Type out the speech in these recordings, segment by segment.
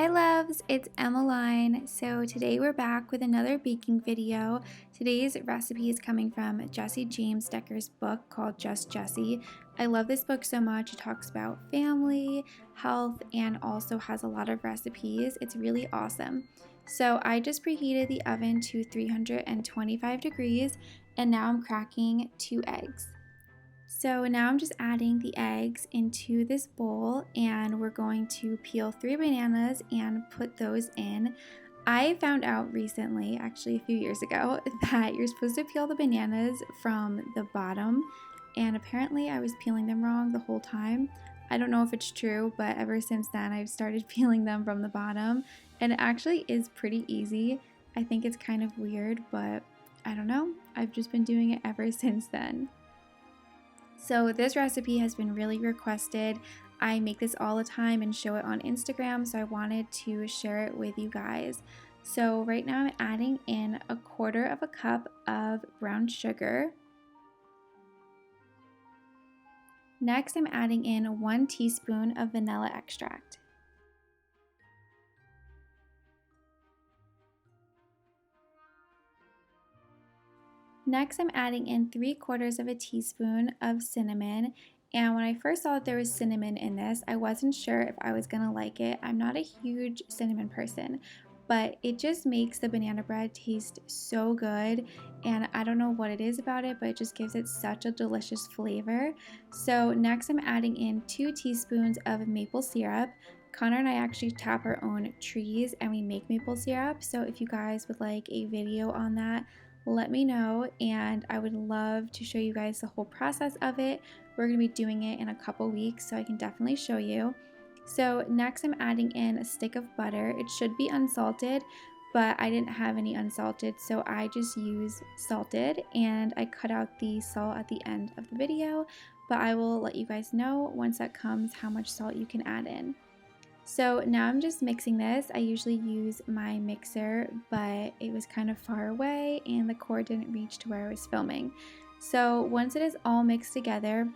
Hi loves, it's Emmeline. So today we're back with another baking video. Today's recipe is coming from Jessie James Decker's book called Just Jessie. I love this book so much. It talks about family, health, and also has a lot of recipes. It's really awesome. So I just preheated the oven to 325 degrees and now I'm cracking 2 eggs. So now I'm just adding the eggs into this bowl and we're going to peel 3 bananas and put those in. I found out recently, actually a few years ago, that you're supposed to peel the bananas from the bottom, and apparently I was peeling them wrong the whole time. I don't know if it's true, but ever since then I've started peeling them from the bottom, and it actually is pretty easy. I think it's kind of weird, but I don't know. I've just been doing it ever since then. So this recipe has been really requested. I make this all the time and show it on Instagram, so I wanted to share it with you guys. So right now I'm adding in 1/4 cup of brown sugar. Next I'm adding in 1 teaspoon of vanilla extract. Next, I'm adding in 3/4 teaspoon of cinnamon. And when I first saw that there was cinnamon in this, I wasn't sure if I was gonna like it. I'm not a huge cinnamon person, but it just makes the banana bread taste so good. And I don't know what it is about it, but it just gives it such a delicious flavor. So next, I'm adding in 2 teaspoons of maple syrup. Connor and I actually tap our own trees and we make maple syrup. So if you guys would like a video on that, let me know and I would love to show you guys the whole process of it. We're going to be doing it in a couple weeks, so I can definitely show you. So next I'm adding in a stick of butter. It should be unsalted, but I didn't have any unsalted, so I just use salted, and I cut out the salt at the end of the video, but I will let you guys know once that comes how much salt you can add in. So now I'm just mixing this. I usually use my mixer, but it was kind of far away and the cord didn't reach to where I was filming. So once it is all mixed together,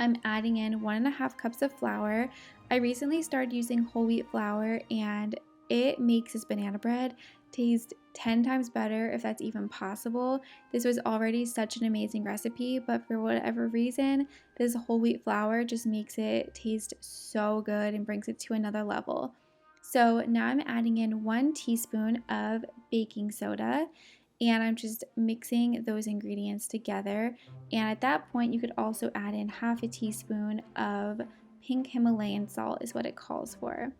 I'm adding in 1.5 cups of flour. I recently started using whole wheat flour and it makes this banana bread taste 10 times better, if that's even possible. This was already such an amazing recipe, but for whatever reason, this whole wheat flour just makes it taste so good and brings it to another level. So now I'm adding in 1 teaspoon of baking soda and I'm just mixing those ingredients together. And at that point, you could also add in 1/2 teaspoon of pink Himalayan salt is what it calls for.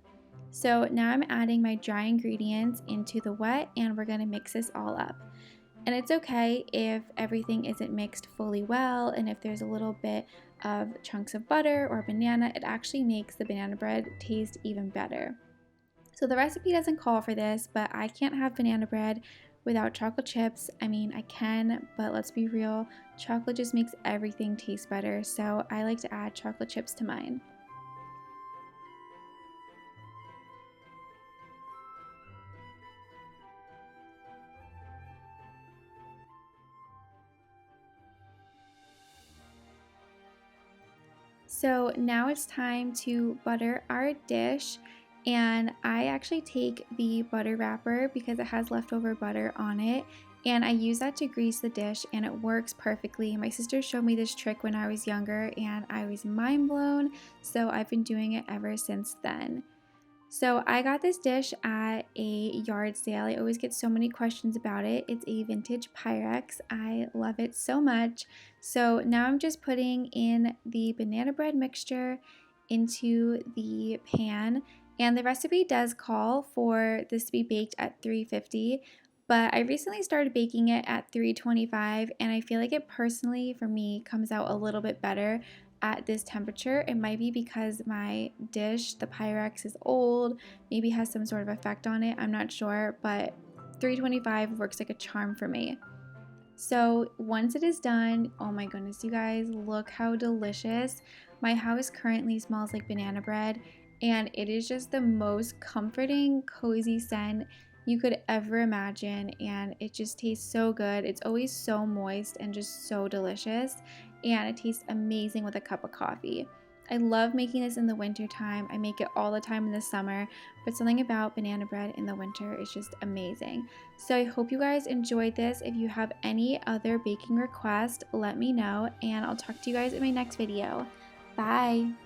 So now I'm adding my dry ingredients into the wet and we're going to mix this all up. And it's okay if everything isn't mixed fully well and if there's a little bit of chunks of butter or banana, it actually makes the banana bread taste even better. So the recipe doesn't call for this, but I can't have banana bread without chocolate chips. I mean, I can, but let's be real, chocolate just makes everything taste better, so I like to add chocolate chips to mine. So now it's time to butter our dish, and I actually take the butter wrapper because it has leftover butter on it, and I use that to grease the dish and it works perfectly. My sister showed me this trick when I was younger and I was mind blown, so I've been doing it ever since then. So I got this dish at a yard sale. I always get so many questions about it. It's a vintage Pyrex. I love it so much. So now I'm just putting in the banana bread mixture into the pan. And the recipe does call for this to be baked at 350, but I recently started baking it at 325 and I feel like it personally, for me, comes out a little bit better at this temperature. It might be because my dish, the Pyrex, is old, maybe has some sort of effect on it, I'm not sure, but 325 works like a charm for me. So once it is done, oh my goodness, you guys, look how delicious. My house currently smells like banana bread, and it is just the most comforting, cozy scent you could ever imagine, and it just tastes so good. It's always so moist and just so delicious, and it tastes amazing with a cup of coffee. I love making this in the winter time. I make it all the time in the summer, but something about banana bread in the winter is just amazing. So I hope you guys enjoyed this. If you have any other baking requests, let me know, and I'll talk to you guys in my next video. Bye!